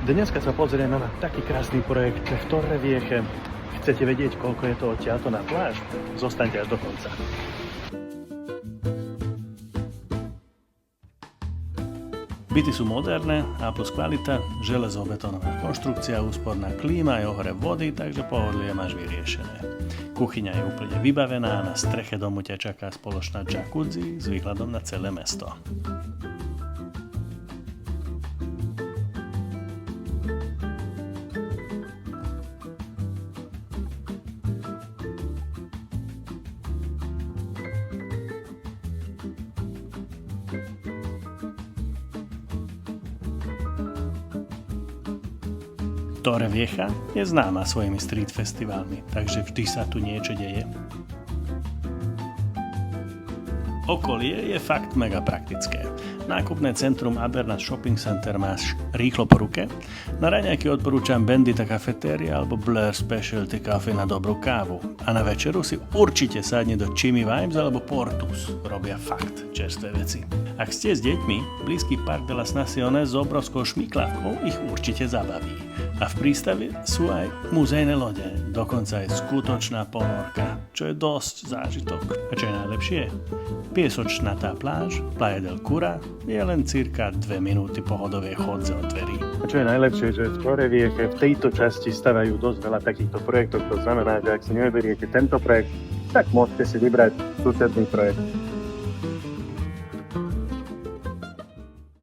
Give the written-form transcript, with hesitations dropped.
Dneska sa pozrieme na taký krásny projekt v Torrevieche. Chcete vedieť, koľko je to odtiaľto na pláž? Zostaňte až do konca. Byty sú moderné, A+ kvalita, železobetónová konštrukcia, úsporná klíma, aj ohrev vody, takže pohodlie máš vyriešené. Kuchyňa je úplne vybavená, na streche domu ťa čaká spoločná jacuzzi s výhľadom na celé mesto. Torrevieja je známa svojimi street festivalmi, takže vždy sa tu niečo deje. Okolie je fakt mega praktické. Nákupné centrum Aberna Shopping Center máš rýchlo po ruke. Na raňajky odporúčam Bandita Cafeteria alebo Blur Specialty Coffee na dobrú kávu. A na večeru si určite sadni do Chimmy Vibes alebo Portus. Robia fakt čerstvé veci. Ak ste s deťmi, blízky Park de las Naciones s obrovskou šmiklavkou ich určite zabaví. A v prístave sú aj muzejné lode, dokonca aj skutočná ponorka, čo je dosť zážitok. A čo je najlepšie? Piesočnatá pláž, Playa del Cura, je len cirka 2 minúty pohodovej chodze od dverí. A čo je najlepšie, že v Torrevieche v tejto časti stavajú dosť veľa takýchto projektov, to znamená, že ak si nevyberiete tento projekt, tak môžete si vybrať susedný projekt.